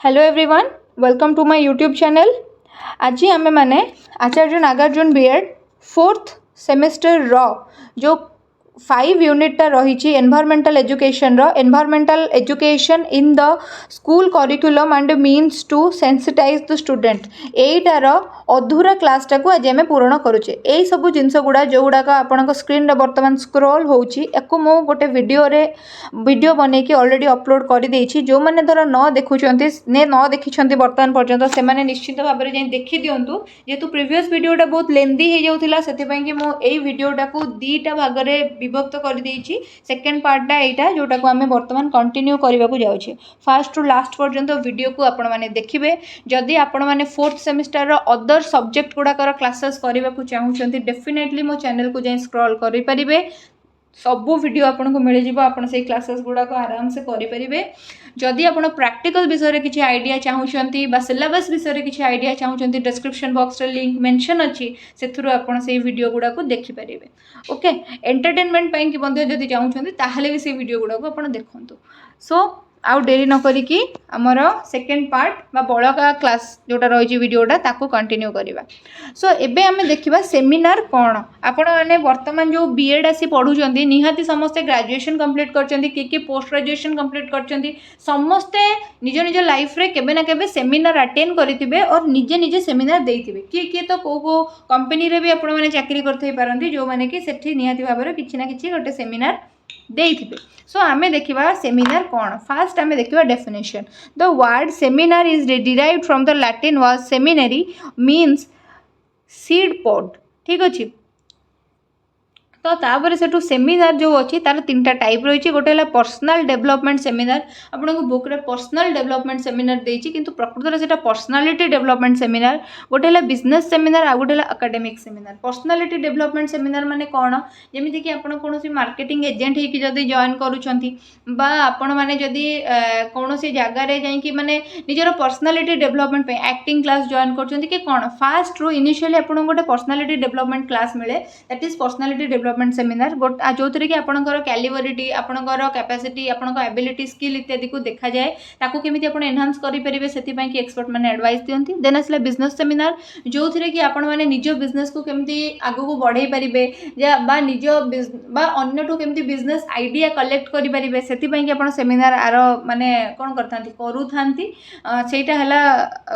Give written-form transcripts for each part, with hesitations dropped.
Hello everyone, welcome to my YouTube channel. आज आमे माने Acharya Nagarjuna B Ed fourth semester रो जो 5 यूनिटा रही environmental education in the school curriculum and means to sensitise the student एटार अधूरा क्लास टाक आज आम पूरण करुचे। यही सब जिनस गुड़ा जो गुड़ाक आपण स्क्रीन रे बर्तमान स्क्रॉल होची एको मो गोटे वीडियो बने कि ऑलरेडी अपलोड कर देछि। जो माने धर न देखुचंती ने न देखिछंती वर्तमान पर्यंत से माने निश्चित भाव में देखि दियंतु। जेतु प्रीवियस वीडियोटा बहुत लेंदी हो जाउथिला सेति पई कि मो एई वीडियोटा को दीटा भाग रे विभक्त कर देछि। सेकंड पार्टटा एटा जोटा को आमे वर्तमान कंटिन्यू करबा को जाउछि। फर्स्ट टू लास्ट पर्यंत वीडियो को आपण माने देखिबे। जदि आपण माने फोर्थ सेमेस्टर रो अदर सब्जेक्ट गुडाकर क्लासेस करबा को चाहुचंती डेफिनेटली मो चैनल को जाई स्क्रॉल करि परिबे। सबू वीडियो आपको मिल जाव आप क्लासेस गुड़ाक आराम से करेंगे। जदि आप प्रैक्टिकल विषय किसी आइडिया चाहूँगी सिलेबस विषय किसी आइडिया चाहूँगी डिस्क्रिप्शन बॉक्स रे लिंक मेंशन अच्छी से वीडियो गुड़ाक देखिपारे। ओके, एंटरटेनमेंट कि जदि चाहूँगी ताहले भी से वीडियो गुड़ाक आप देखूँ। सो आउ डेरी न करिकी आमर सेकेंड पार्ट बा बड़का क्लास जोटा रही वीडियोटा ताको कंटिन्यू करवा। सो एबे आमे देखिबा सेमिनार कौन। आपण माने वर्तमान जो बीएड आसी पढ़ुचंदी निहाती समस्ते ग्रेजुएशन कंप्लीट करचंदी कि पोस्ट ग्रेजुएशन कंप्लीट करचंदी। समस्ते निज निज लाइफ रे केबे ना केबे सेमिनार अटेंड करिथिबे और निजे निजे सेमिनार देइथिबे। कि तो को कंपनी रे भी आपण माने चाकरी करथै पारंती जो माने कि सेठी निहाती भाव रे किछि ना किछि गोटे सेमिनार देइथिबे। सो आमे देखिबा सेमिनार कौन। फास्ट आमे देखिबा definition. The word seminar is derived from the Latin word seminary means seed pod. ठीक अछि। तो तापर से सेमिनार जो अच्छी तार 3टा टाइप रही। गोटे है पर्सनाल डेवलपमेंट सेमिनार। आपको बुक रे पर्सनाल डेवलपमेंट सेमिनार देछि किंतु प्रकृत में सेटा पर्सनालिटी डेवलपमेंट सेमिनार। गोटे है बिजनेस सेमिनार आ गोटे है academic seminar. Personality development seminar माने कौन जमी कि आप कौन मार्केटिंग एजेंट होगी जदि जॉइन करुँच बा आपण मैंने जदि कौन जगार जा माने निजर personality development acting class join कर कौन फास्ट रू इनिशियली आपको गोटे पर्सनालिटी डेवलपमेंट क्लास मिले that is personality development seminar जो कि आपणकर कैलिबरिटी आपणकर कैपेसिटी आपणकर एबिलिटी स्किल इत्यादि को देखा जाए ताकू केमिति आपण एनहांस करि परिबे सेति पई कि एक्सपर्ट माने एडवाइस दियंती। देन आसला बिजनेस सेमिनार जो थिरे कि आपण माने निज बिजनेस को केमिति आगु को बढ़ाई परिबे या बा निज बा अन्यटू केमिति बिजनेस आइडिया कलेक्ट करि परिबे सेति पई कि आपण सेमिनार आरो माने कोन करथांती करूथांती। सेटा हला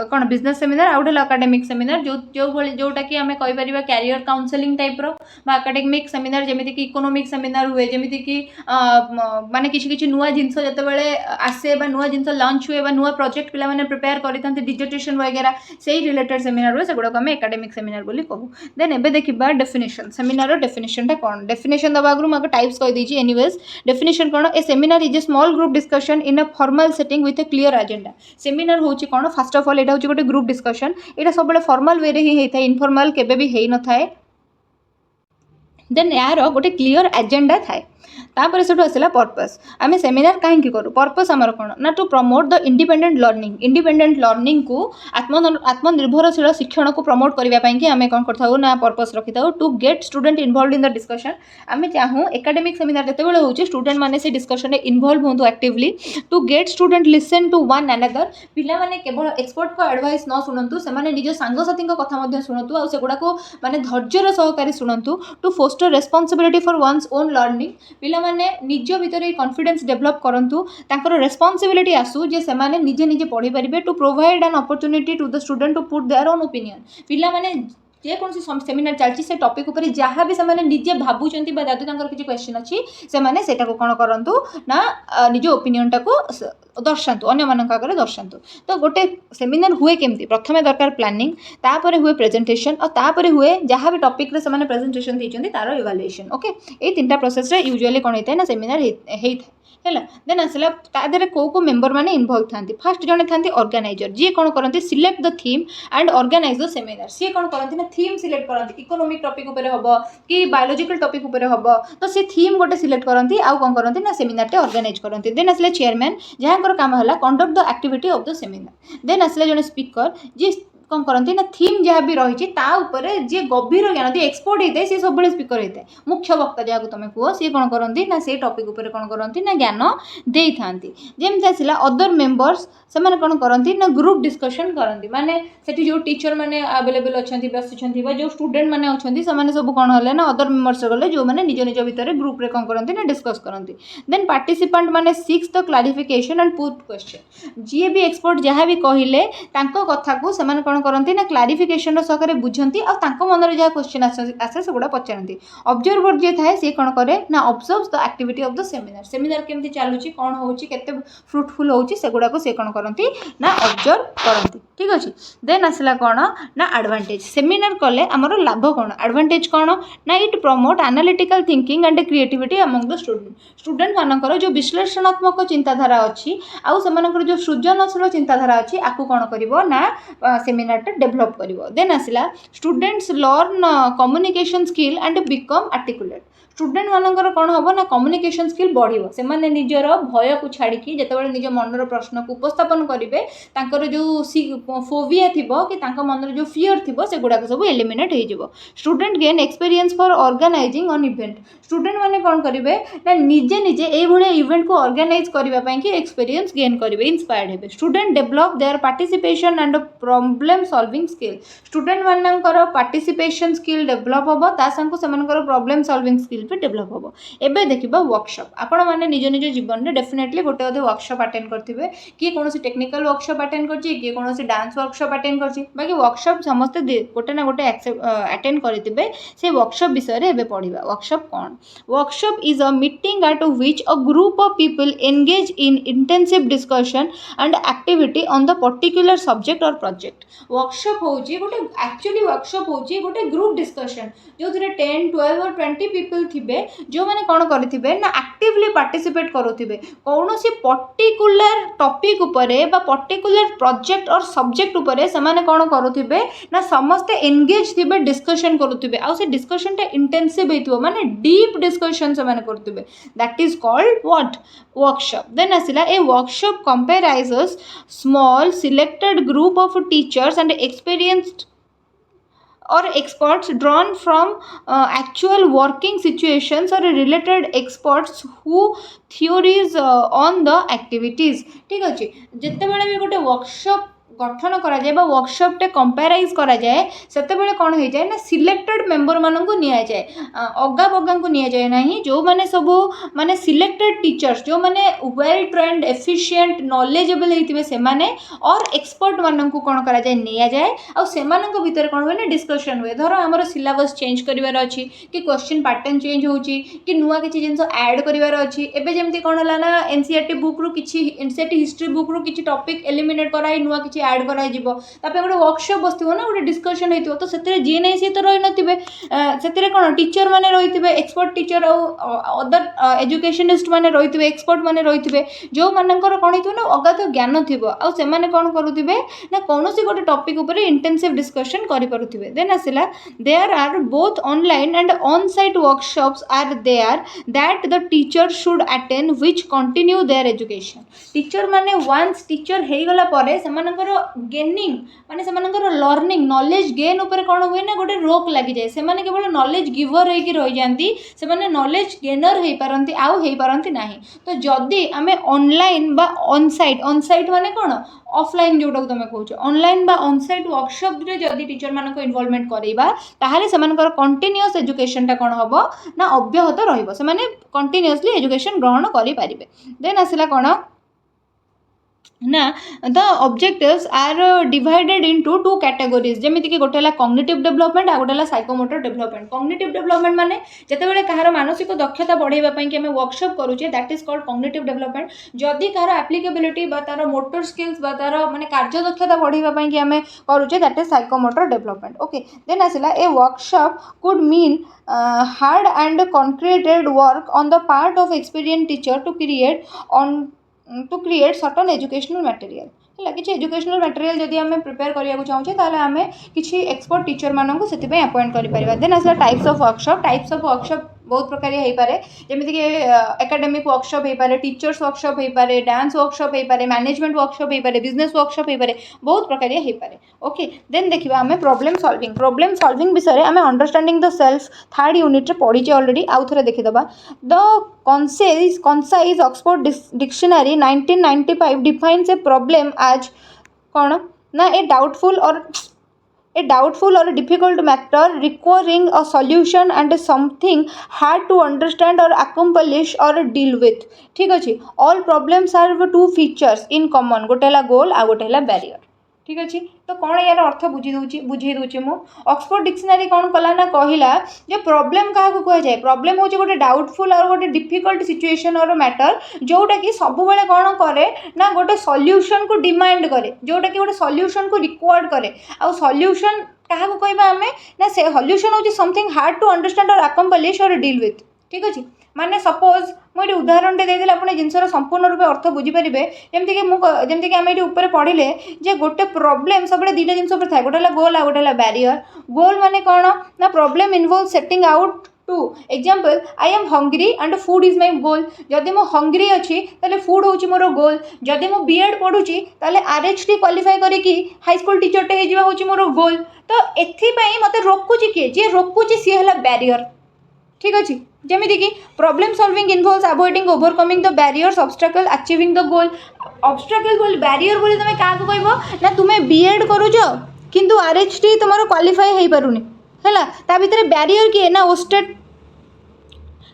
कोन बिजनेस सेमिनार आउट हला एकेडमिक सेमिनार जो भली जोटा कि हमें कहि परिबा कैरियर काउंसलिंग टाइप रो बा एकेडमिक सेमिनार जमिति कि इकोनॉमिक सेमिनार हुए जमिति कि माने किछि किछि नुवा जिंस जते बेले आसे बा नुवा जिंस लॉन्च हुए बा नुवा प्रोजेक्ट पिला माने प्रिपेयर करिथांते डिजिटेशन वगैरह सेही रिलेटेड सेमिनार हुए सेगुडा को हम एकेडमिक सेमिनार बोली कहू। देन एबे देखिबा डेफिनेशन। सेमिनार रो डेफिनेशन टा कोन। डेफिनेशन दबा आगु मके टाइप्स कहि देछि। एनीवेज डेफिनेशन कोन a seminar is a small group discussion in a formal setting with a clear agenda. Seminar होछि कोन फर्स्ट ऑफ ऑल एटा होछि गोटे ग्रुप डिस्कशन। एटा सब बेले फॉर्मल वे रे ही हेथाय इनफॉर्मल केबे भी हेई न थाए। देन यार गोटे क्लियर एजेंडा थाए। तापर से आसला पर्पस। आम सेमिनार कहीं करूँ पर्पस आमर कौन ना to promote the independent learning को आत्मनिर्भरशील शिक्षण को प्रमोट करने आम कौन कर ना पर्पस रखी था to get student involve in the discussion. आम चाहूँ एकेडमिक सेमिनार जिते हो स्टूडेंट मैंने से डिस्कशन में इनवॉल्व हूँ actively. To get student listen to one another. पिला माने केवल एक्सपर्ट को एडवाइस न शुणु से निज सांगसाथी कथा शुणु आ सेगुड़ा को माने धैर्यर सहकारी शुणु। To foster responsibility for one's own learning. पिला माने निज भीतर कॉन्फिडेंस डेवलप करंतु तांकर रेस्पॉन्सिबिलिटी आसू जे से माने निजे निजे पढ़ी परिबे। To provide an opportunity to the student to put their own opinion. पिला माने जे कौन सेमिनार चलती से टॉपिक ऊपर जहाँ भी से निजे भावुंट दादू किसी क्वेश्चन अच्छी से कौन करूँ ना निज ओपिनियन टाको दर्शातु अन्य मान आगे दर्शातु। तो गोटे सेमिनार हुए केमती प्रथमे दरकार प्लानिंग तापर हुए प्रेजेंटेशन और तापर हुए जहाँ भी टॉपिक रे से प्रेजेंटेशन देइछन्ती तार इवैल्यूएशन। ओके, ये 3टा प्रोसेस रे यूजुअली कौन होता है ना सेमिनार है। देन आसला तादरे को मेंबर माने इन्वॉल्व थांती। फर्स्ट जने थांती ऑर्गेनाइजर जी कौन करती select the theme and organise the seminar. सी कौन करती ना थीम सिलेक्ट करती इकोनॉमिक टॉपिक ऊपर हम कि बायोलॉजिकल टॉपिक ऊपर हम तो सी थीम गोटे सिलेक्ट करती आउ कौन करती ना सेमिनार टे ऑर्गेनाइज करती। देन आसले चेयरमैन जहाँ काम है conduct the activity of the seminar. Then आसले जने स्पीकर जी कौन करती ना थीम जहाँ भी रही जी गभीर ज्ञान जी एक्सपर्ट होता है सी सब स्पीकर होता है मुख्य वक्ता जहाँ तुम कह सी कौन करती ना से टॉपिक उपर कौन करती ना ज्ञान दे था जमी आसला अदर मेंबर्स से कौन करती ना ग्रुप डिस्कशन करती माने सेठी जो टीचर मैंने अवेलेबल अच्छा बसी जो स्टूडेंट मैंने अच्छा से सब कौन है ना अदर मेंबर्स गले जो मैंने निज निज भितर ग्रुप रे कौन करती ना डिस्कस करती देन पार्टिसिपेंट मैंने seeks the clarification and put question जी भी एक्सपर्ट जहाँ भी कहले कथा को से कौन करती ना क्लारिफिकेशन सहकारे बुझंती और मन में जहाँ क्वेश्चन आसे से गुड़ा पचारती ऑब्जर्वर जी थाए सी कौन करे ना observe the activity of the seminar केमती चलुची कौन होची केते फ्रुटफुल होची से गुड़ा को सी कौन करती ना ऑब्जर्व करती ठीक अच्छे देन आसला कौन ना एडवांटेज सेमिनार कले आमर लाभ कौन एडवांटेज कौन ना it promote analytical thinking and creativity among the student मानकर जो विश्लेषणात्मक चिंताधारा अच्छी आउ से जो सृजनशील चिंताधारा अच्छी आपको कौन करिवो ना सेमिनार डेभलप करिवो देन आसला students learn communication skill and become articulate student मानकर कौन हम ना कम्युनिकेशन स्किल बढ़िबो से माने निजर भय को छाड़ी जितेबाला निज मनर प्रश्न को उपस्थापन करेंगे जो फोबिया थिबो कि मनर जो फियर थिबो से गुड़ाक सब एलिमिनेट हो student gain experience for organizing on event student माने कौन करेंगे ना निजे निजे ये इवेंट को ऑर्गेनाइज करने की एक्सपीरियंस गेन करेंगे इंस्पायर्ड हेबे student develop their participation and problem solving skill student मानकर पार्टिसिपेशन स्किल डेवलप हम ता संग से प्रॉब्लम सॉल्विंग स्किल भी डेवलप हम एवं देखा वर्कशॉप आपण मैंने निज निज जीवन में डेफिनेटली गोटे गोटे वर्कशॉप अटेंड करेंगे किए कौन टेक्निकल वर्कशॉप अटेंड कर किए कौन डांस वर्कशॉप अटेंड कर बाकी वर्कशॉप समस्ते गोटे ना गोटे अटेंड करेंगे से वर्कशॉप विषय में पढ़ा वर्कशॉप कौन workshop is a meeting at which a group of people engage in intensive discussion and activity on the particular subject और प्रोजेक्ट वर्कशॉप होची गोटे एक्चुअली वर्कशॉप होची गोटे ग्रुप डिस्कशन जो 10, 12 और 20 पीपल थिबे जो माने कौन करेंगे ना एक्टिवली पार्टिसिपेट करुवे कौन सी पर्टिकुलर टॉपिक उपरे बा पर्टिकुलर प्रोजेक्ट और सब्जेक्ट उपरे से माने कौन करुवे ना समस्ते एंगेज थिबे डिस्कशन करुवे आ से डिस्कशन टा इंटेंसिव होइथिबो माने डीप डिस्कशन से माने करुवे that is called what workshop then आसिला a workshop comprises small selected group of teachers and experienced or experts drawn from actual working situations or related experts who theories on the activities ठीक अच्छे जिते बड़े भी गोटे workshop गठन करा जाए वर्कशॉप टे कंपेराइज करा जाए सेते बेले कौन हो जाए ना सिलेक्टेड मेंबर मानन को निया जाए अगा बगा को निया जाए नहीं जो माने सब माने सिलेक्टेड टीचर्स जो माने वेल ट्रेंड एफिशिएंट नॉलेजेबल होइतिबे से माने और एक्सपर्ट मानन को कौन करा जाए निया जाए आ से मानन को भीतर कौन हुए ना डिस्कशन हुए धर हमर सिलेबस चेंज करिवार अछि कि क्वेश्चन पैटर्न चेंज होउची कि नुवा किछि जिंस ऐड करिवार अछि एबे जेमति कौन हला ना एनसीईआरटी बुक रू किछि एनसीईआरटी हिस्ट्री बुक रू किछि टॉपिक एलिमिनेट कराई नुवा किछि ऐड कराई जिवो तापे गोटे वर्कशॉप बसथिबो ना गोटे डिस्कशन हेतिबो तो सेतरे जी नै सी तो रहि नथिबे सेतरे कोन टीचर माने रहिथिबे एक्सपर्ट टीचर और अदर एजुकेशनिस्ट माने रहिथिबे एक्सपर्ट माने रहिथिबे जो मानकर कोन हेतिबो ना अगाध ज्ञान थिबो आ से माने कोन करूथिबे ना कोनोसी गोटे टॉपिक ऊपर इंटेंसिव डिस्कशन करि पारुथिबे देन आसिला there are both online and on site workshops are there that the teacher should attend which continue their education teacher माने वंस टीचर हे गला परे से मानकर गेनिंग माने से मानकर लर्निंग नॉलेज गेन ऊपर कौन हुए ना गोटे रोक लगी जाए से माने केवल नॉलेज गिवर होइकी रहि जानती से माने नॉलेज गेनर हेई पारंती आउ हेई पारंती नाही तो जदी आमे ऑनलाइन बा ऑन साइट माने कोन ऑफलाइन जोटा तुम कौच ऑनलाइन बा ऑन साइट वर्कशॉप रे जदी टीचर मानको इन्वॉल्वमेंट करैबा ताहाले से मानकर कंटीन्यूअस एजुकेशन टा कोन हबो ना अव्याहत रहिबो से माने कंटीन्यूअसली एजुकेशन ग्रहण करि पारिबे देन आसिला कोन ना the objectives are divided into two categories जमीती कि गोटे कॉग्निटिव डेवलपमेंट आ गोटे साइकोमोटर डेवलपमेंट कॉग्निटिव डेवलपमेंट माने जेतेबेले कहार मानसिक दक्षता बढ़ाइबा पई कि हमें वर्कशॉप करूचे that is called cognitive development जदि कहार एप्लीकेबिलिटी बा तार मोटर स्किल्स बा तार माने कार्य दक्षता बढ़ाइबा पई कि हमें करूचे that is psychomotor development okay then आसिला a workshop could mean hard and concreted work on the part of experience teacher to create certain educational material है कि एजुकेशनल मटेरियल जदि आम प्रिपेयर करने चाहूँचे ताले आम किसी एक्सपर्ट टीचर मानक से अपॉइंट कर देन आसला टाइप्स ऑफ वर्कशॉप बहुत प्रकार हो पारे जमीक एकेडमिक वर्कशॉप हो पारे टीचर्स वर्कशॉप हो पारे डांस वर्कशॉप हो पारे मैनेजमेंट वर्कशॉप हो पारे बिजनेस वर्कशॉप हो पारे बहुत प्रकार हो पारे ओके देन देखिए आम प्रॉब्लम सॉल्विंग विषय आम understanding the self third unit रे पढ़ी ऑलरेडी आउ थे देखीदे the concise Oxford dictionary 1995 defines a problem as कौन ना a doubtful or a difficult matter requiring a solution and something hard to understand or accomplish or deal with ठीक अच्छे all problems have two features in common गोटे है गोल आ गोटे है barrier ठीक अच्छे तो कौन यार अर्थ बुझे दूची मु ऑक्सफोर्ड डिक्शनरी कौन कला ना कहला जो प्रॉब्लम क्या कह जाए प्रॉब्लम हूँ गोटे डाउटफुल और गोटे डिफिकल्ट सिचुएशन और मैटर जोटा कि सब बेले कौन करे ना गोटे सॉल्यूशन को डिमांड करे जोटा कि गोटे सॉल्यूशन को रिक्वायर्ड करे आ सॉल्यूशन क्या कहवा आम ना से सॉल्यूशन हूँ समथिंग हार्ड टू अंडरस्टैंड और अकम्प्लिश और डील विथ ठीक अच्छे माने सपोज मुझे उदाहरण देदेली आप जिनसर संपूर्ण रूप अर्थ बुझीपारे जमीक आम ये पढ़ले जे गोटे प्रॉब्लम सब दुटा जिन थाए गोटे है गोल आ गोटे है बैरियर गोल माने कौन ना problem involve setting out to example I am hungry and food is my goal जदि मो हंग्री अच्छी ताले फूड हूँ मोर गोल जदि मो बीएड पढ़ुची ताले आरएचटी क्वालिफाई करके हाई स्कूल टीचरटे हो मोर गोल तो एथिपाई मते रोकुची किए जे रोकुची सी है बैरियर ठीक अच्छे जमीक कि problem solving involves avoiding overcoming the barriers obstacle achieving the goal obstacle बोल बैरियर बोली तुम क्या कहब ना तुम्हें बीएड करुच किंतु आरएचटी तुम क्वालिफाई हो पारुनी है ता भीतर बैरियर किए ना ओस्टेट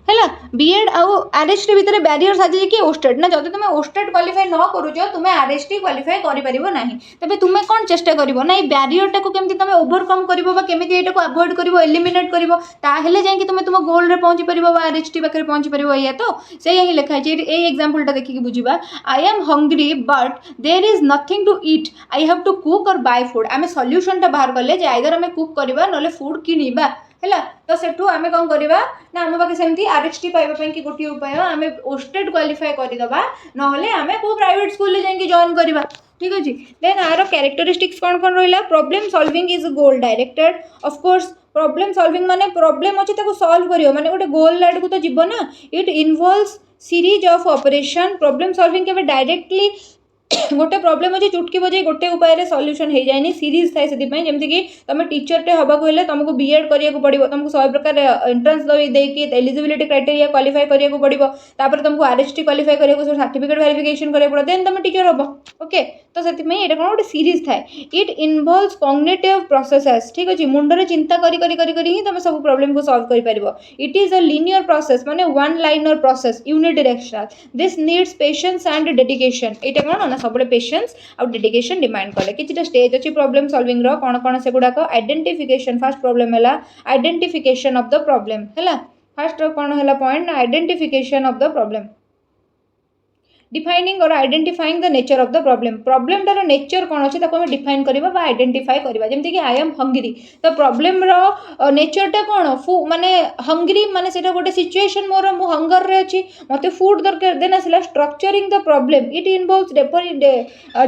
है बीएड आउ आरएचटी भितर बैरियर साजे कि ओस्टेट ना जब तुम ओस्टेट क्वालिफाई न करुच तुम आरएचटी क्वालिफाई कर ना तेज तुम कौन चेष्टा कर ना ये बैरियरटा को केमती तुम ओवरकम करमी यहाँ अवॉइड कर एलिमिनेट कर जाकि तुम तुम गोल रे पहुँची पार आरएचटी पाखे पहुँची पार या तो से ही लिखाई ये एग्जाम्पलटा देखिए बुझा I am hungry but there is nothing to eat I have to cook or buy food आम सॉल्यूशनटा बाहर कले आइदर आम कुक करवा ना फूड किणवा है तो सेठू आम कौन करवा ना आम पाखे सेमती आरएचटी पाइबा कि गोटे उपाय आम ओस्टेट क्वालिफाई करदे ना आम को प्राइवेट स्कूल जाकि जॉइन करवा ठीक अच्छे देन आर कैरेक्टरिस्टिक्स कौन कौन रहा problem solving is goal directed of course problem solving माने प्रॉब्लम अच्छे सॉल्व करियो माने गोटे गोल आड़ को तो जीव ना it involves series of operation problem solving के डायरेक्टली गोटे प्रॉब्लम अच्छे चुटकी बजे गोटे उपाय सॉल्यूशन हो जाए सीरीज थाए से जमीक तुम टीचरटे हवाक हेल्ले तुमको बीएड करिया पड़ो तुमको 100 प्रकार एंट्रेंस देकी एलिजिबिलिटी क्राइटेरिया क्वालिफाई करिया पड़ो तापर तुमको आरएचटी क्वालिफाई करिया सर्टिफिकेट वेरिफिकेशन करिया पड़ो देन तुम टीचर हम ओके तो से ये कौन गोटे सीरीज थाए इट इनवॉल्व्स कॉग्निटिव प्रोसेसेस ठीक अच्छे मुंडे चिंता करी तुम सब प्रॉब्लम को सॉल्व कर it is a linear process माने one liner process unidirectional this needs patience and dedication यहाँ कौन ना सब पेशेंस आउ डेडिकेशन डिमांड कले किछिटा स्टेज अच्छी प्रॉब्लम सॉल्विंग रो कौन कौन से गुड़ाक आइडेंटिफिकेशन फर्स्ट प्रॉब्लम है आइडेंटिफिकेशन ऑफ द प्रॉब्लम है फर्स्ट कौन है point identification of the problem defining और identifying the nature of the problem प्रॉब्लमटार नेचर कौन अच्छे आम डिफाइन करवा आइडेंटिफाई करवा जमीक आई एम हंग्री तो प्रॉब्लम रो नेचरटा कौन माने हंग्री माने सेटा गोटे सिचुएशन मोर मु हंगर रे अच्छी मते फूड दरकार देन आसला structuring the problem it involves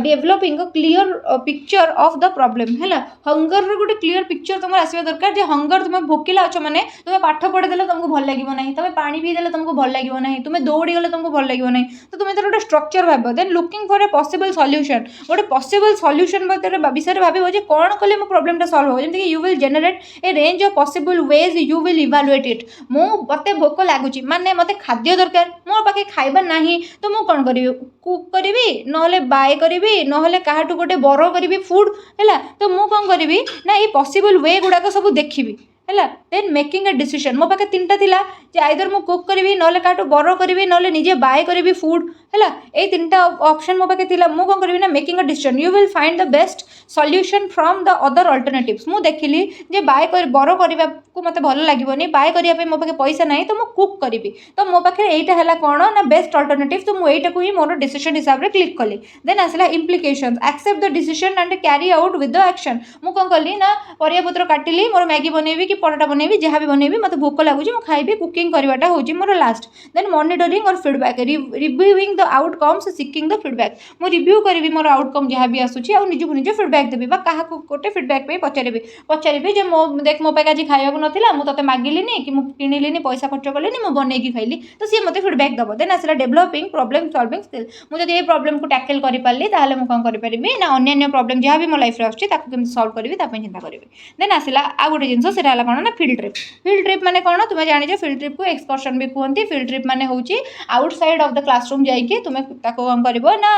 developing a clear picture of the problem है हंगर रो गोटे क्लियर पिक्चर तुम आसवा दरकार जे हंगर तुम भोकिला अच्छ माने तुम पाठ पढ़ीदेले तुमको भल लगे ना तुम पानी पीदेले तुमको भल लगे ना तुम दौड़ी गले तुमको भल लगे ना तो तुम गोटे स्ट्रक्चर भाव then looking for a possible solution गोटे पॉसिबल सॉल्यूशन विषय भाव जे कौन कले मो प्रॉब्लमटा सॉल्व हो जमीक you will generate a range of possible ways you will evaluate it मते भोक लगुच माने मते खाद्य दरकार मो पाखे खाइबा नाही तो मु कौन करी कुक करी ना बाय करी ना क्या गोटे बर करी फूड है तो मु कौन करी ना ये पॉसिबल वे गुड़ाक सब देखी है देन मेकिंग ए डिसीजन मो पाखे 3टा थिला जे आइदर मु कुक करी ना क्या बर करी ना निजे बाय करी फूड है ये 3टा ऑप्शन मो पाखे थिला मु कौन करी ना making a decision you will find the best solution from the other alternatives मु देखिली जे बाय कर बर करने को मते भल लागोनी बाय करने मो पाखे पैसा ना तो मु कुक करी तो मो पाखे एटा है कौन ना बेस्ट अल्टरनेटिव तो मुझे को ही मोर डिसीजन हिसाब से क्लिक कली देन आसला implications accept the decision and carry out with the action मु कौन कली ना परिया पत्र काटिली मोर मैगी बनैबी कि कि पराठा बनैबी जहाँ भी बनैबी मत भोक लगुच मुझे खाइबी कुकिंग करवाटा हूँ मोर लास्ट देन मॉनिटरिंग और feedback reviewing the outcomes seeking the feedback मु रिव्यू करी मोर आउटकम जहाँ भी आसूँ और निजक निज फीडबैक देवी क्या गोटे फीडबैक पचारि जे मो देख मो आज खाइबा नाला मुझे मागिली कि किणिली पैसा खर्च कली मुझे बनईकी खाइली तो सी मत फीडबैक दब देन आसला डेभलपिंग प्रॉब्लम सॉल्विंग स्किल मुझे ये प्रॉब्लम को टैकल कर पारि ताले मु कौन करि ना अन्य प्रॉब्लम जहाँ भी मो लाइफ आसमी सॉल्व करी चिंता करी देन आसला आ गोटे जिन से कौन ना फील्ड ट्रिप माने कौन तुम्हें जान फील्ड ट्रिप को एक्सकर्शन भी कहते फील्ड ट्रिप माने हूँ आउटसाइड ऑफ द क्लासरूम जाइए तुम्हें कौन कर ना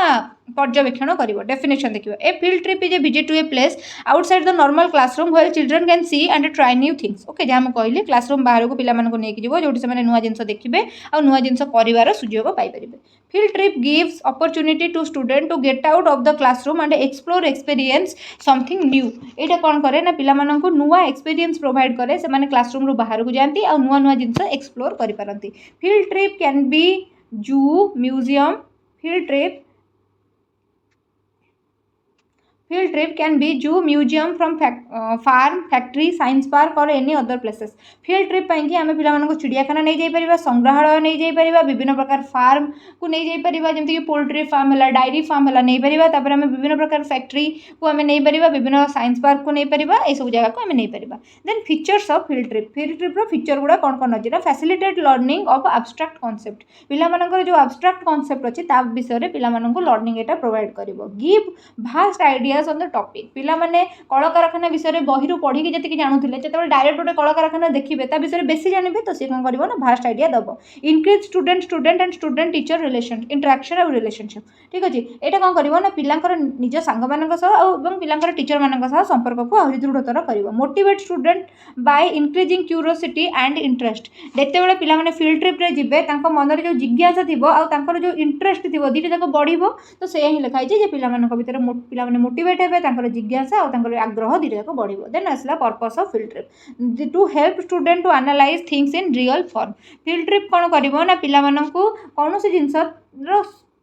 पर्यवेक्षण कर डेफिनेशन देखिए a field trip is a visit to a place outside the normal classroom where children can see and try new things okay जहाँ मुझे कहली क्लासरूम बाहर को पिला लेकिन जीव जो नुआ जिन देखिए और नुआ जिन कर सुजोग पाइपर field trip gives opportunity to student to get out of the classroom and explore experience something new यहाँ कौन करे ना पिला नुआ एक्सपीरियंस प्रोवाइड करे से क्लासरूम रू बाहर को जाती और नुआ नुआ जिन एक्सप्लोर करें फील्ड ट्रिप कैन बी जू museum Field trip can be zoo, museum, from farm, factory, science park or any other places. Field trip पाई आम पे चिड़ियाखाना नहीं जापर संग्रहालय नहीं जापर विभिन्न प्रकार फार्म को नहीं जापर जमीक पोल्ट्री फार्म है डायरी फार्म है नहीं पार आम विभिन्न प्रकार फैक्ट्री को आम नहीं पार विभिन्न साइंस पार्क को नहीं पार यह सब जगह को आम नहीं पार then features of field trip feature गुड़ा कौन कौन अच्छे ना facilitate learning of abstract concept पिलामानकर जो एब्स्ट्रैक्ट कॉन्सेप्ट अच्छी विषय में पिलामानंकु लर्निंग एटा प्रोवाइड करिवो give vast ideas on the topic पिला माने कल कारखाना विषय बही पढ़ी जी जानूले जो डायरेक्ट गोटे कल कारखाना देखिए ता विषय बेसी जानवे तो सी कौन कर ना भास्ट आइडिया दब increase student and student teacher relation interaction और रिलेशनशिप ठीक अच्छे यहाँ कौन कर ना पिलांकर निज सांग मान पिलांकर टीचर मान संपर्क को आहरी दृढ़तर कर motivate student by increasing curiosity and interest जिते बड़े पिला फील्ड ट्रिप जिबे मन जो जिज्ञासा थी और जो इंटरेस्ट थी दुईटा जाक बढ़ तो से ही लिखाई पिला भर पिला मोटिवेट है जिज्ञासा और आग्रह दुईटा जाक बढ़ देन आसला purpose of field trip to help student to analyze things in real form field trip कौन कर पिला कौन सी जिनस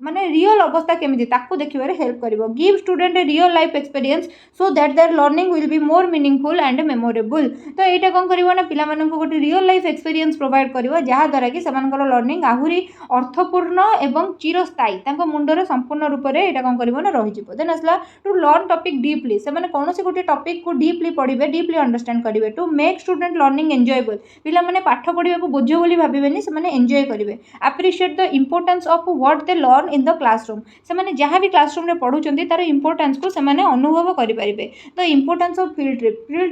माने रियल अवस्था केमिति ताकू देखिबारे हेल्प करिवो give student a real life experience so that their learning will be more meaningful and memorable तो एटा कोन करिवो ना पिला माननको गोटे रियल लाइफ एक्सपीरियंस प्रोवाइड करिवो जहा द्वारा कि समानकर लर्निंग आहुरी अर्थपूर्ण एवं चिरस्थायी तांको मुंडरे संपूर्ण रूप रे एटा कोन करिवो ना रहि जिवो देन असला टू लर्न टॉपिक डीपली से माने कोनोसी गोटे टॉपिक को डीपली पढिबे डीपली अंडरस्टैंड करिवे to make student learning enjoyable पिला माने पाठ पढिबा को बोझ बोली भाबिबेनी से माने एन्जॉय करिवे appreciate the importance of what they learn in the classroom से माने जहाँ भी क्लासरूम रे पढ़ुचंती तार इंपोर्टेंस को से माने अनुभव करि परिबे the importance of field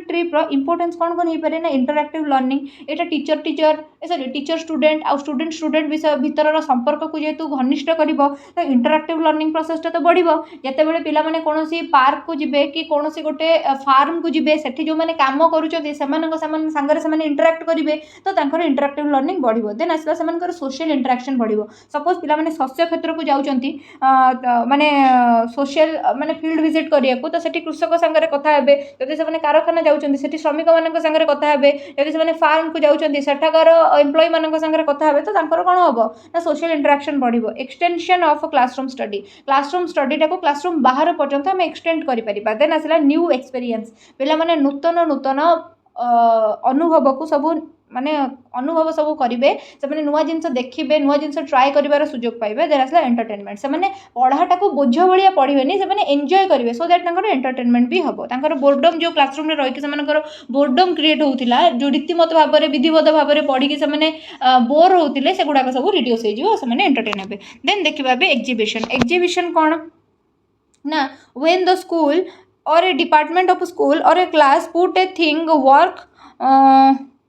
trip रो इंपोर्टेंस कोन कोन हे पारे ना इंटरैक्टिव लर्निंग एटा टीचर स्टूडेंट आ स्टूडेंट विषय भीतर संपर्क को जेतु घनिष्ठ करिवो तो इंटरैक्टिव लर्निंग प्रोसेस तो बढ़िवो जते बेले पिला माने कोनोसी पार्क को जिबे कि कोनोसी गोटे फार्म को जिबे सेठी जो माने काम करूचंती सेमानक संगरे से इंटरैक्ट करिवे तो तांकर इंटरैक्टिव लर्निंग बढ़िवो देन आसला सेमानकर सोशल इंटरैक्शन बढ़िवो सपोज पिला माने शस्य क्षेत्र को जाउचंती माने सोशल माने फील्ड विजिट करिया को तो सेठी कृषक संगरे कथा हेबे जदि से माने कारखाना जाउचंती सेठी श्रमिक मानक संगरे कथा हेबे जदि से माने फार्म को जाउचंती सेठाकार एम्प्लॉय मानक संगरे कथा हेबे तो तांकर कोन होबो ना सोशल इंटरैक्शन बढ़िवो एक्सटेंशन ऑफ क्लासरूम स्टडी टाको क्लासरूम बाहर पर्यंत हम एक्सटेंड करि परिबा देन आसला न्यू एक्सपीरियंस पिला माने नूतन अनुभव को सब माने अनुभव सब करेंगे से नुआ जिन देखिए नुआ जिन ट्राए कर सुजोग पाइबे देर आसला एंटरटेनमेंट से पढ़ाटा को बोझ भाया पढ़ेनि से एंजॉय करेंगे सो दैट एंटरटेनमेंट भी हम तांकर बोर्डम जो क्लासरूम में रही बोर्डम क्रिएट होता जो रीतिमत भाव में विधिवत भाव में पढ़ी से बोर होते से गुड़ाक सब रिड्यूस हो एंटरटेन हे देन देखा एग्जिबिशन कौन ना when the school or a department of a school or a class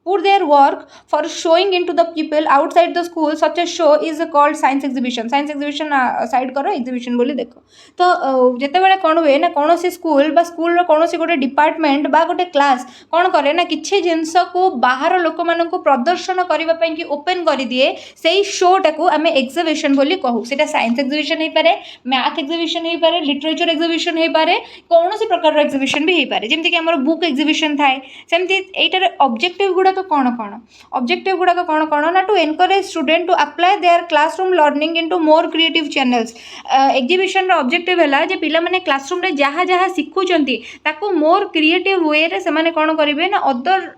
put their work for showing into the people outside the school such a show is called science exhibition side करो exhibition बोली देखो तो जिते बड़े कौन हुए ना कौन सी स्कूल कौन सी गोटे डिपार्टमेंट बा गोटे क्लास कौन करे ना किसी जिनस को बाहर लोक मान प्रदर्शन करने कि ओपन कर दिए से शोटा को आम एग्जिबिशन बोली कहू से साइंस एग्जिबिशन हो पारे मैथ एग्जिबिशन हो पारे लिटरेचर एग्जिबिशन हो पारे कौन सी प्रकार एग्जिबिशन भी हो पारे जमीक बुक एग्जिबिशन थाए सेमती एटार ऑब्जेक्टिव गुड़ा गुड़ाक कौन ऑब्जेक्टिव गुड़ाक कौन ना to encourage student to apply their classroom learning into more creative channels. Exhibition objective है जे पिला माने क्लासरूम रे जहाँ जहाँ शिखुचंती ताको मोर क्रिएटिव वे रे से माने कौन करेंगे ना अदर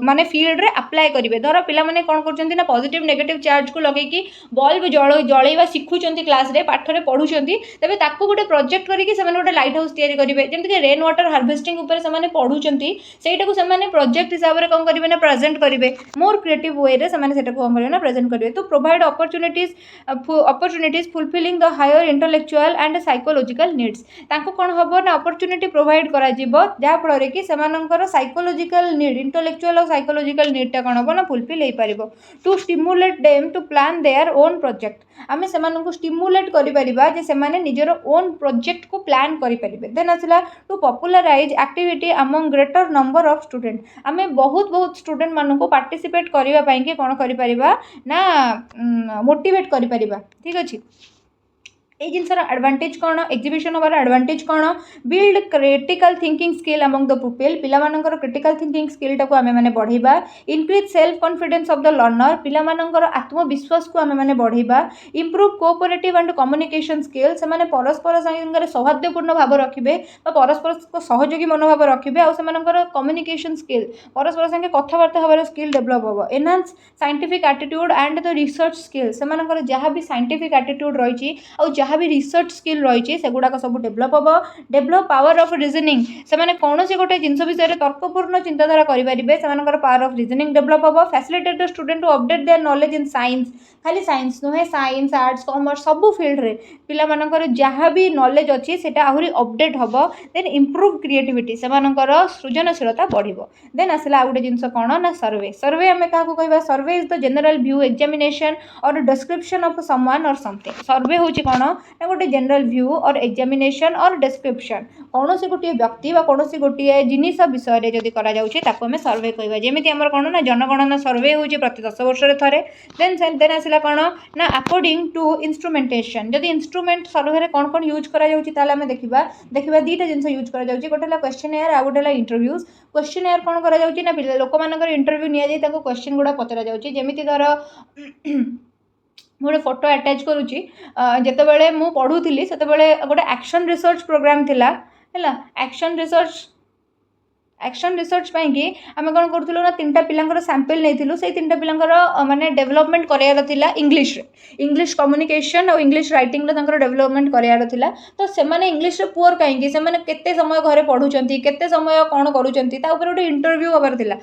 माने फील्ड रे अप्लाई करेंगे। धर पिला माने कौन करचंती ना पॉजिटिव नेगेटिव चार्ज को लगेकी बल्ब जळैवा शिखुचंती क्लास रे पाठ रे पढुचंती तेबे ताको गोटे प्रोजेक्ट करिके से माने गोटे लाइट हाउस तैयारी करेंगे जेमति कि रेन वाटर हार्वेस्टिंग ऊपर से माने पढुचंती सेटा को से माने प्रोजेक्ट हिसाब रे कौन करेंगे ना प्रेजेंट करेंगे मोर क्रिएटिव वे रे से माने सेटा को कौन करेंगे ना प्रेजेंट करेंगे। तो provide opportunities fulfilling the higher intellectual and psychological needs. तांको कौन हबो ना अपॉर्चुनिटी प्रोवाइड करा जिवो जहाँ फल कि सेमानंकर साइकोलॉजिकल नीड इंटेलेक्चुअल और साइकोलॉजिकल नीडटा कौन हबो ना फुलफिल हो पारिबो। To stimulate them to plan their own project आमे सेमानंको स्टिमुलेट करि परिबा जे सेमाने निजर ओन प्रोजेक्ट को प्लान करि परिबे। देन आसला to popularize activity among greater number of student आमे बहुत स्टूडेंट माननको पार्टिसिपेट करिवा पई के कोन करि परिबा ना मोटिवेट करि परिबा। ठीक अछि ये जिनसर एडवांटेज कौन एग्जीबिशन हमारा एडवांटेज कौन build critical thinking skill among the pupil पिला मानकर क्रिटिकल थिंकिंग स्किल टाको आमे माने बढ़ेबा। Increase self confidence of the learner पिला मानकर आत्मविश्वास को आमे माने बढ़ेबा। Improve cooperative and communication skill से माने परस्पर संगे सौहार्दपूर्ण भाव रखिबे परस्पर सहयोगी मनोभाव रखिबे और सेमानकर कम्युनिकेशन स्किल परस्पर संगे कथबार्ता हबार स्किल डेवलप होबो। Enhance scientific attitude and the research skill सेमानकर जहाँ भी साइंटिफिक एटीट्यूड रही और जहाँ भी रिसर्च स्किल रही से गुड़ाक सब डेवलप हम। डेवलप पावर ऑफ रीजनिंग से माने कौन सी गोटे जिनस विषय तर्कपूर्ण चिंताधारा करेंगे से पावर ऑफ रीजनिंग डेवलप हम। Facilitate the student to update their knowledge in science खाली साइंस नुहे साइंस आर्ट्स कॉमर्स सबू फील्ड रे पिला मानकर जहाँ भी नॉलेज अच्छी से आहरी अपडेट हम। देन इंप्रूव क्रिएटिविटी से सृजनशीलता बढ़िबो। देन आसला आ गोटे जिनस कौन ना सर्वे सर्वे आम क्या कहवा सर्वे is the general view examination और डिस्क्रिप्शन ऑफ समवन और समथिंग। सर्वे होची कौन ना गोटे जनरल व्यू और एग्जामिनेशन और डिस्क्रिप्शन कौन से गोटे व्यक्ति कौन से गोटे जिनिस विषय में जदि करें सर्वे कहवा जमी आम कौन ना जनगणना सर्वे होची प्रति 10 वर्ष थे। देन आसला कौन ना अकॉर्डिंग टू इंस्ट्रुमेंटेशन जदि इंस्ट्रुमेंट सर्वे कौन कौन यूज करा देखा दुईटा जिन यूज करा गोटे क्वेश्चन आ गोटे इंटरव्यूज। क्वेश्चन एयर कौन करा ना लोक मान इंटरव्यू नि क्वेश्चन गुड़ा पचरा जमी धर गोटे फोटो अटैच करुच्ची जितेबाला मु पढ़ुली से गोटे एक्शन रिसर्च प्रोग्राम थिला एक्शन रिसर्च कि आम कौन करूँ ना 3टा पिलांकर सैंपल नहीं से 3टा पिलांकर माने डेवलपमेंट करार इंग्लिश कम्युनिकेशन और इंग्लिश राइटिंग डेवलपमेंट करार तो से इंग्लिश पुअर कहीं से केते समय घरे पढ़ुंट केते समय कौन करुँच गोटे इंटरव्यू हबार थिला।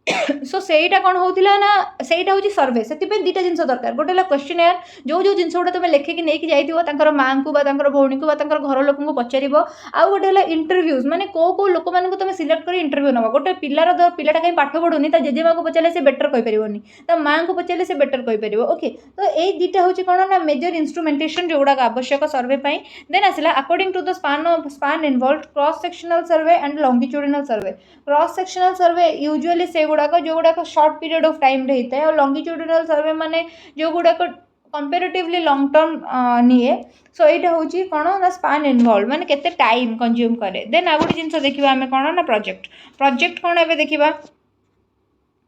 सो सेटा कौन होता ना सेटा हूँ सर्वे से दुईटा जिन दरकार गोटे क्वेश्चन एयर जो जिन गुड़ा तुम लेखिकी नहीं जाइए माँ को भौणी को घर लोक पचार आउ गोटे इंटरव्यूज माने को लोक मान तुम सिलेक्ट कर इंटरव्यू नब गोटे पिलाटा कहीं पाठ पढ़ुनी जेजेमा को पचारे से बेटर कहींपारे ता माँ को पचारे से बेटर कहींपार। ओके तो यही दुईटा हूँ कौन ना मेजर इंस्ट्रुमेंटेशन जो गुड़ाक आवश्यक सर्वे। देन आसला according to the span involve cross sectional survey and longitudinal survey. Cross sectional survey usually से गुड़ाक जो गुड़ाक शॉर्ट पीरियड ऑफ टाइम होता है और लॉन्गिट्यूडिनल सर्वे माने जो गुड़ाक कंपैरेटिवली लॉन्ग टर्म निए। सो यहाँ हूँ कौन ना स्पान इनवॉल्व माने केते टाइम कंज्यूम करे। देन आ गोटे जिन देखा आम कौन ना प्रोजेक्ट कौन ए देखा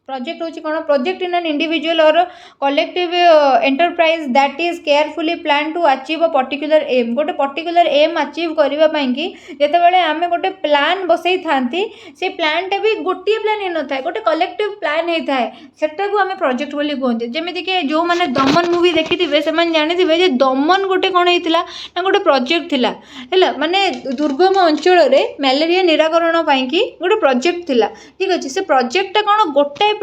प्रोजेक्ट हूँ कौन project in an individual or collective enterprise that is carefully plan to achieve a particular aim गोटे पर्टिकुलर एम अचीव करने कि जितेबाला आम गोटे प्लान बसई था से प्लानटा भी गोटे प्लान ही न था गोटे कलेक्टिव प्लान होता है सेटा को आम प्रोजेक्ट बोली कहते। जमीक जो मैंने दमन मूवी देखी थे से जानी दमन गोटे कौन होता ना गोटे प्रोजेक्ट थिला है माने दुर्गम अंचल में मलेरिया निराकरण पाई गोटे प्रोजेक्ट थिला। ठीक अच्छे से प्रोजेक्टा कौन गोटे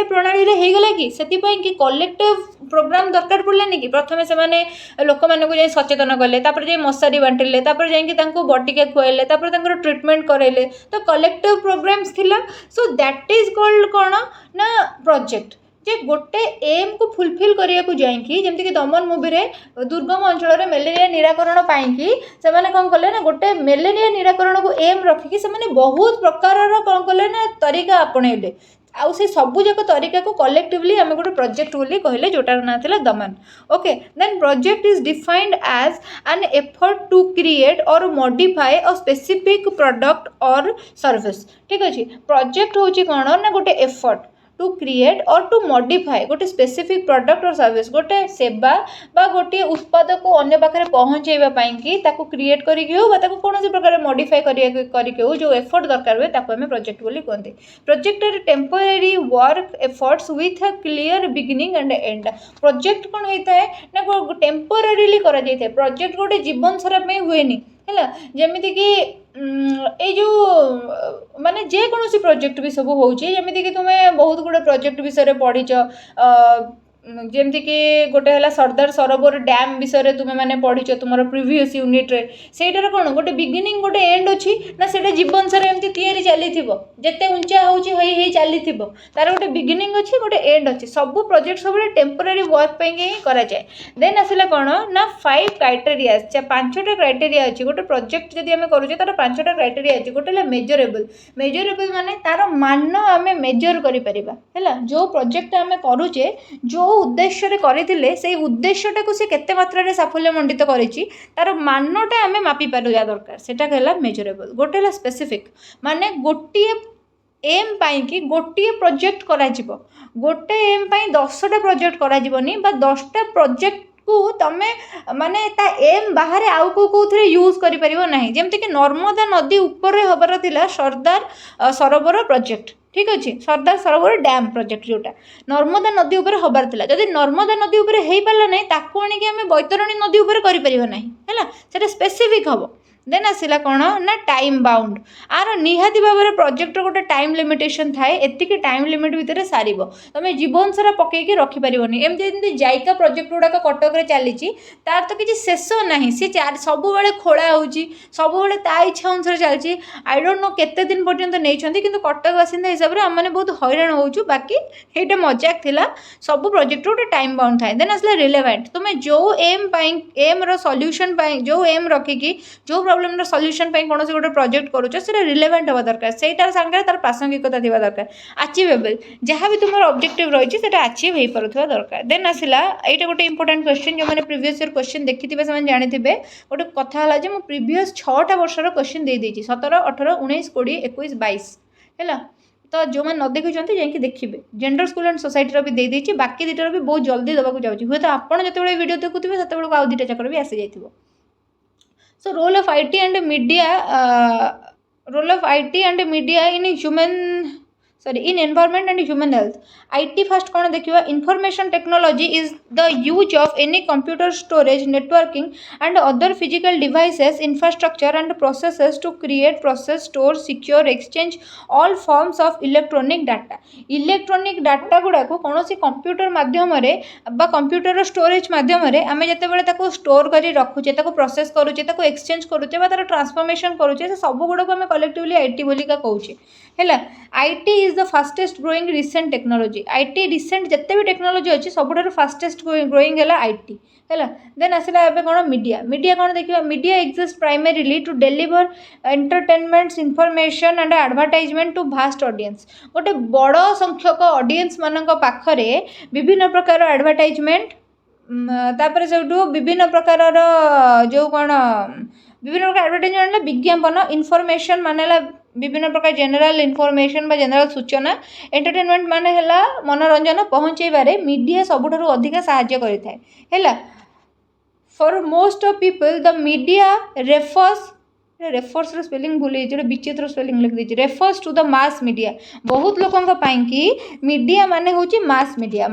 प्रणाली रे हो गला कि से कलेक्टिव प्रोग्राम दरकार पड़लानी कि प्रथम से लोक मानक जाए सचेतन कले जाए मशारी बांटिले जाकि बटिका खुआइले ट्रिटमेंट कराइले तो कलेक्टिव प्रोग्राम्स थिला। सो दैट इज कॉल्ड कौन ना प्रोजेक्ट जे गोटे एम को फुलफिल करने को जाइए जमीक दमन मूवी रे दुर्गम अंचल में मलेरिया निराकरण पाई से कौन कले ना गोटे मलेरिया निराकरण को एम रखिकी से बहुत प्रकार कौन कले ना तरीका आपणेले आउ से सबू जाक तरीका को कलेक्टिवली आम गोटे प्रोजेक्ट बोली कहले जोटार ना था दमन। Okay then project is defined as an effort to create or modify a specific product or service. ठीक अच्छे प्रोजेक्ट हूँ कौन ना गोटे effort to create or to modify गोटे स्पेसिफिक प्रोडक्ट और सर्विस गोटे सेवा बा गोटे उत्पाद को अन्य पाखे पहुँचेवा कि ताको क्रिएट करके हो कौन प्रकार मॉडिफाई करके हो जो एफर्ट दरकार हुए ताको हमें प्रोजेक्ट बोली कहते। Project are temporary work efforts with a clear beginning and end. Project कौन होता है ना टेम्पररीली करा जाए थे प्रोजेक्ट गोटे जीवन सारा हुए है जमीती कि ये जो माने जेकोसी प्रोजेक्ट भी सब होमती कि तुम्हें बहुत गुड़े प्रोजेक्ट विषय पढ़ीच जमती कि गोटे है सरदार सरोवर डैम विषय तुम्हें मैंने पढ़ीच तुम प्रिवियस यूनिट रे सेटार कौन गोटे बिगिनिंग गोटे एंड अच्छी ना से जीवन सारा एमती तैयारी चली जिते उंचा हो चली तार गोटे बिगिनिंग अच्छी गोटे एंड अच्छी सब प्रोजेक्ट सब टेम्पररी वर्क ही कराए। देन आसला कौन ना 5 क्राइटेरिया 5टा क्राइटेरिया अच्छी गोटे प्रोजेक्ट जब आम करुचे तार 5टा क्राइटेरिया अच्छी गोटे मेजरेबल मेजरेबल माने तार मान आम मेजर कर जो प्रोजेक्ट आम करुचे जो उद्देश्य करते से उद्देश्यटा को केते मात्रा साफल्य मंडित तार मानटा आम मापी पार दरकार सेटा कहला मेजरेबल। गोटे है स्पेसिफिक माने गोटे एम पाई गोटे प्रोजेक्ट करा गोटे एम पाई 10टा प्रोजेक्ट करा 10टा प्रोजेक्ट को तमें माने ता एम बाहर आउ कौन यूज करें जमती कि नर्मदा नदी ऊपर हबार थिला सरदार सरोवर प्रोजेक्ट। ठीक अच्छे सरदार सरोवर डैम प्रोजेक्ट जोटा नर्मदा नदी उपर हबार थिला जदि नर्मदा नदी उपर हो पारा ना ताकू आनिक आम बैतरणी नदी उपर करें स्पेसिफिक हम। देन आसला कौन ना टाइम बाउंड आर निहाती भाव में प्रोजेक्ट गोटे टाइम लिमिटेशन थाए एतिक टाइम लिमिट भितर सार तुम जीवन सारा पकईकि रखिपारनी एमती जाइका प्रोजेक्ट गुड़ाक कटक चली तार तो किसी शेष ना सी सब खोला हो सब इच्छा अनुसार चलती आई डोंट नो केते दिन पर्यंत नहीं कि कटक बासिंदा हिसाब से आम बहुत हैरान हो बाकी ये मजाक थिला सब प्रोजेक्ट गोटे टाइम बाउंड थाए। देन आसला रिलेवेंट तुम्हें जो एम सॉल्यूशन जो एम रखिकी जो प्रॉब्लम सॉल्यूशन कौन से गोटे प्रोजेक्ट करुच से रिलेवेंट हवा दरकार सेटार सांगे तार प्रासंगिकता थी दरकार अचीवेबल जहाँ भी तुम ऑब्जेक्टिव रही है अचीव हो पारुवा दरकार। देन आसला ये गोटे इंपोर्टेंट क्वेश्चन जो मैंने प्रीवियस ईयर क्वेश्चन देखी थे जानी थे गोटे कथा है जो प्रीवियस 6टा वर्षर क्वेश्चन दे 17 18 19 20 21 22 है तो जो मैंने न देखी जाकि देखिए जेंडर स्कूल एंड सोसाइटी भी दे देती बाकी दुटार भी बहुत जल्दी देवाक जाऊँगी हूँ तो आपड़ जो वीडियो देखुए से आउ 2टा चक्कर भी आसी जाइए। So role of IT and media in human in environment and human health. IT first कौन देखिए information technology is the use of any computer storage networking and other physical devices infrastructure and processes to create process store secure exchange all forms of electronic data गुड़ा को कौन सी computer माध्यम computer storage माध्यम आम जो store कर रखुचे process करुचे exchange करुचे तार ट्रांसफॉर्मेशन करुचे सब गुड़ा को आम कलेक्टिवली आईटी बोली कहूचे है। IT is the fastest growing recent technology IT recent जिते भी टेक्नोलोजी अच्छी सबुठ फास्टेस्ट ग्रोइंग है आईटी है। देन आसला एवं कौन मीडिया कौन देखिए media exist primarily to deliver entertainment information and advertisement to vast audience गोटे बड़ संख्यक ऑडियंस मान पाखरे विभिन्न प्रकार एडवर्टाइजमेंट तापर से विभिन्न प्रकार जो कौन विभिन्न प्रकार एडवर्टाइजमेंट विज्ञापन इनफॉरमेशन माने विभिन्न प्रकार जेनराल इनफॉरमेशन जेनराल सूचना एंटरटेनमेंट माने है मनोरंजन पहुँचेबारे मीडिया सबुठारु अधिक साहाय्य करिथाय है। For most of people the media refers spelling भूल जो विचित्र स्पेलिंग लिख दी refers to the mass media बहुत लोकों कि मीडिया माने होची मास मीडिया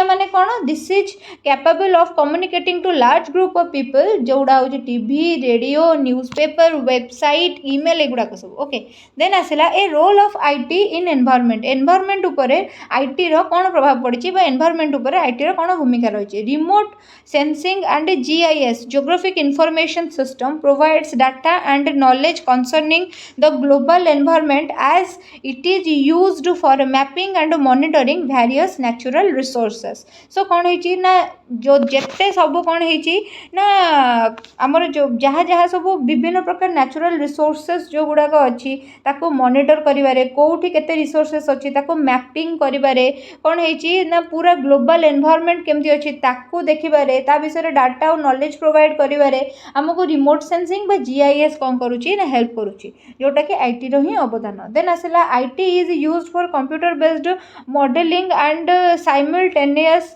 माने कौन this is capable of communicating to large group of people जोड़ा हो TV radio newspaper website email एगुड़ाक सब। ओके देन आसला a role of IT in environment उपर आईटी रो कौन प्रभाव पड़ी एनवायरनमेंट उपर आईटी रो कौन भूमिका रही remote sensing and GIS geographic information system provides data and knowledge concerning the global environment as it is used for mapping and monitoring various natural resources. so कौन है ना जो जेते सब कौन है ना आमर जो जहाँ जहाँ सब विभिन्न प्रकार नेचुरल रिसोर्सेस जो गुड़ाक अच्छी ताको मॉनिटर करिवारे कोठी केते रिसोर्सेस अच्छी ताको मैपिंग करिवारे कौन है ना पूरा ग्लोबल एनवायरनमेंट केमती अच्छी ताको देखिबारे ता विषय डाटा और नॉलेज प्रोवाइड करिवारे हमको रिमोट सेंसिंग बा जीआईएस कौन करुची ना हेल्प करुची जोटा कि आईटी रो ही अवदान देन आसला IT is used for computer based modelling and simultaneous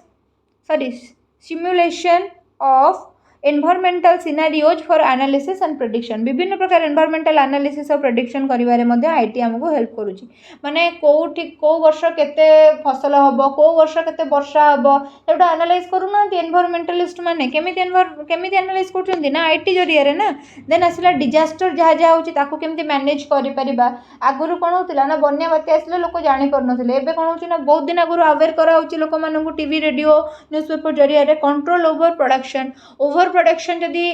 simulation of environmental scenarios for analysis and prediction विभिन्न प्रकार एनवायरमेंटल एनालिसिस और प्रेडिक्शन करिवारे मध्ये आईटी हमको हेल्प करूची माने कोठी को वर्ष केते फसल हबो को वर्ष केते वर्षा हबो एटा एनालाइज करूना एनवायरमेंटलिस्ट माने केमिति एनालाइज करछन ना आईटी जरिया रे ना देन आसला डिजास्टर जहा जहा होची ताको केमिति मैनेज करि परिबा आगुरु कोन होतिला ना बन्या बात्या आसले लोक जानि परनथिले एबे कोन होची ना बहुत दिन आगुरु अवेयर करा होची लोक मानकु टीवी रेडियो न्यूज़पेपर जरिया रे control over production over production जदि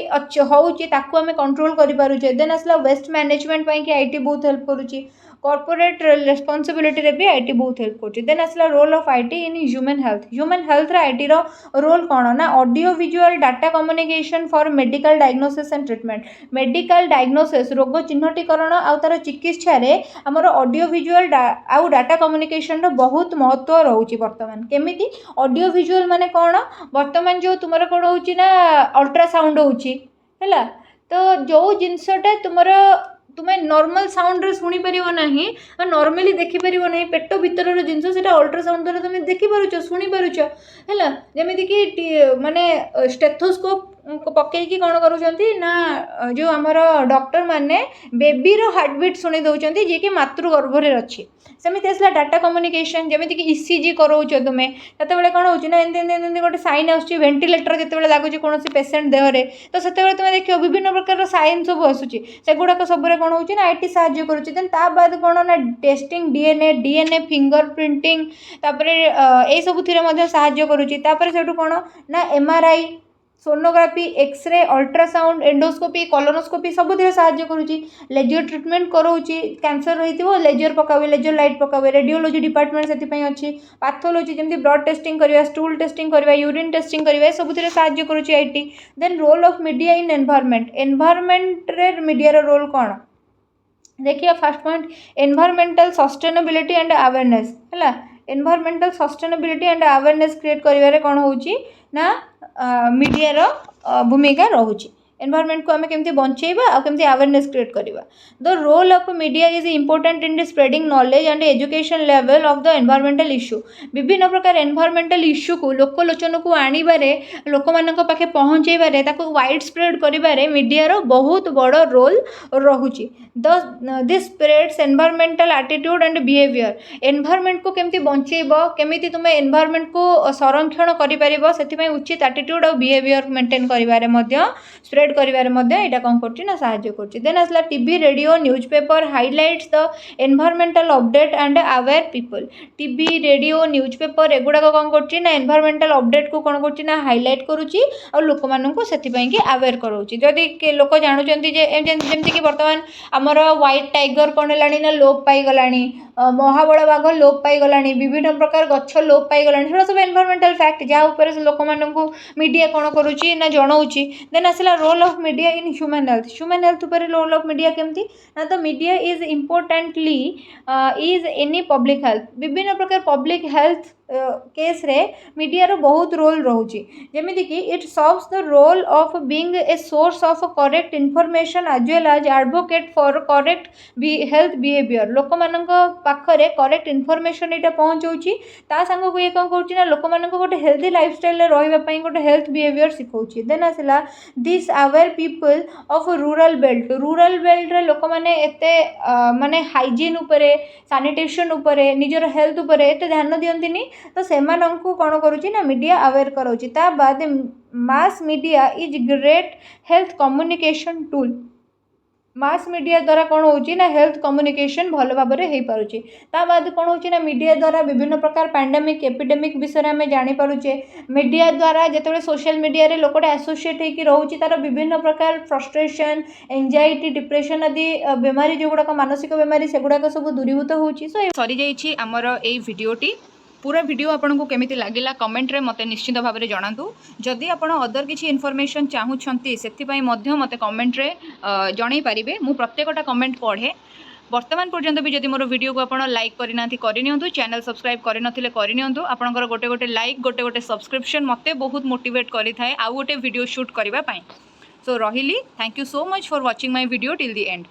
होउची ताकू आमे कंट्रोल करि पारुचे देन आसला वेस्ट मैनेजमेंट पई कि आईटी बहुत हेल्प करूची कॉर्पोरेट रेस्पॉन्सिबिलिटी रे भी आईटी बहुत हेल्प करूची देन आसला role of IT in human health रे आईटी रो रोल कोन ना audio visual data communication for medical diagnosis and treatment medical diagnosis रोग चिन्हटीकरण आ तार चिकित्सा रे हमर ऑडियो विजुअल आ डाटा कम्युनिकेशन रो बहुत महत्व रहउची वर्तमान केमिति ऑडियो विजुअल माने कोन वर्तमान जो तुमरा कोन होउची ना अल्ट्रासाउंड होउची हैला तो जो जिनसटा तुमरा तुम्हें नॉर्मल साउंड रे सुनी परिबो नाही नॉर्मली देखि परिबो नाही पेट भीतर रो जिंस सेटा अल्ट्रासाउंड रे तुम देखि पारुचो सुनी पारुचो हैला जेमिति कि माने स्टेथोस्कोप पकईकी कौन करुँच ना जो आमर डॉक्टर माने बेबी रो हार्टबीट शुणी दौरान जी कि मातृगर्भर अच्छी सेमती आसला डाटा कम्युनिकेशन जमीक ईसीजी कराऊच तुम्हें से कौन हो गोटे साइन आसूँ वेंटिलेटर जिते लगुच कौन पेसेंट देहरे तो से तुम देख विभिन्न प्रकार साइन सब आसूँ से गुड़ाक सब कौन हो आईटी साहाय्य करुच्ची देन ता बाद कौन ना टेस्टिंग डीएनए फिंगर प्रिंटिंग यही सब साहाय्य करुच्ची से कौन ना MRI sonography X-ray ultrasound endoscopy colonoscopy सब साहाय्य करुच्ची लेजर ट्रिटमेंट कराऊँगी कैंसर रही लेजर पकावे लेजर लाइट पकावे रेडियोलॉजी डिपार्टमेंट से अच्छी पाथोलॉजी जमी ब्लड टेस्टिंग करवा स्टूल टेस्टिंग करवा यूरिन टेस्टिंग करवा सब साहाय्य करुच्ची IT then role of media in environment रे मीडिया रो रोल कौन देखिए first point environmental sustainability and awareness है environmental sustainability and awareness create करिवारे कौन होची ना मीडिया रो भूमिका रहुची एनवायरमेंट को आम केमती बंचेबा आ केमती अवेयरनेस क्रिएट करवा the role of media is important in spreading knowledge and education level of the environmental issue विभिन्न प्रकार एनवायरमेंटल इश्यू को लोकलोचन को आणिबारे लोक मानक पाखे पहुँचेबारे ताको वाइड स्प्रेड करिबारे मीडिया रो बहुत बड़ रोल रहुची this spreads environmental attitude and behaviour environment को केमती बंचेबो केमिति तुमे एनवायरमेंट को संरक्षण करि परिबो सेति उचित एटीट्यूड और बिहेवियर मेंटेन करिबारे मध्य स्प्रेड करिबारे मध्य एटा कोन करछि ना साहाय्य करछि देन आसला TV radio newspaper highlights the environmental update and aware people TV radio newspaper एगुडा कोन करछि ना एनवायरमेंटल अपडेट को कोन करछि ना हाइलाइट करूछि और लोक माननकु सेति पई कि अवेयर करौछि जदि लोक जानुचंती जे जेमति कि वर्तमान हमर व्हाइट टाइगर कोन लानी ना लोप पाई गलानी महाबल बाघ लोप पाई गलानी विभिन्न प्रकार गछ लोप पाई गलानी सेटा सब एनवायरमेंटल फैक्ट जहाँ ऊपर लोक माननकु मीडिया कोन करूछि ना जणाउछि देन आसला role of media in human health उपर रोल ऑफ मीडिया केमती ना तो media is importantly is any public health विभिन्न प्रकार पब्लिक हेल्थ केस रे मीडिया रो बहुत रोल रहउची जेमिति कि it serves the role of being a source of correct information as well as advocate for correct health behaviour लोक मानक पाखरे करेक्ट इन्फॉर्मेशन एटा पहुंचौची ता संग को ये कोन करची ना लोक मानक गोटे हेल्थी लाइफस्टाइल रे रहइबा पई गोटे हेल्थ बिहेवियर सिखौची देन आसला this aware people of rural belt रे लोक माने एते माने हाइजीन उपरे सैनिटेशन उपरे निजर हेल्थ उपरे एते ध्यान दियंतिनी तो सेमानंकु कौन करुच्ची ना मीडिया अवेयर कराउची ता बाद mass media is great health communication tool mass media द्वारा कौन होची ना हेल्थ कम्युनिकेशन भल भाव में हो पारुचे। ता बाद कौन होची ना मीडिया द्वारा विभिन्न प्रकार पैंडेमिक एपिडेमिक विषय में जानी पारुचे। मीडिया द्वारा जिते सोशल मीडिया रे लोकटे एसोसिएट होकर रोचे तार विभिन्न प्रकार फ्रस्ट्रेशन एंजाइटी डिप्रेशन आदि बेमारी जो गुड़ाक मानसिक बेमारी से गुड़ाक सब दूरीभूत होची। सो सरी जाइए आमर ए भिडियोटी पूरा वीडियो आपको केमिति लागिला कमेंट रे मते निश्चित भाव में जनातु। जदि आपण अदर किसी इनफॉरमेशन चाहूँगी से मते कमेंट रे जणई पारिबे। मु प्रत्येकटा कमेंट पढ़े। वर्तमान पर्यंत भी जदि मोर वीडियो को आपण लाइक करना करनियंतु, चैनल सब्सक्राइब करनथिले करनियंतु। आपणकर गोटे गोटे लाइक गोटे गोटे सब्सक्रिप्शन मते बहुत मोटिवेट करि थाए आउ गोटे वीडियो शूट करबा पई। सो रहिली, thank you so much for watching my video till the and.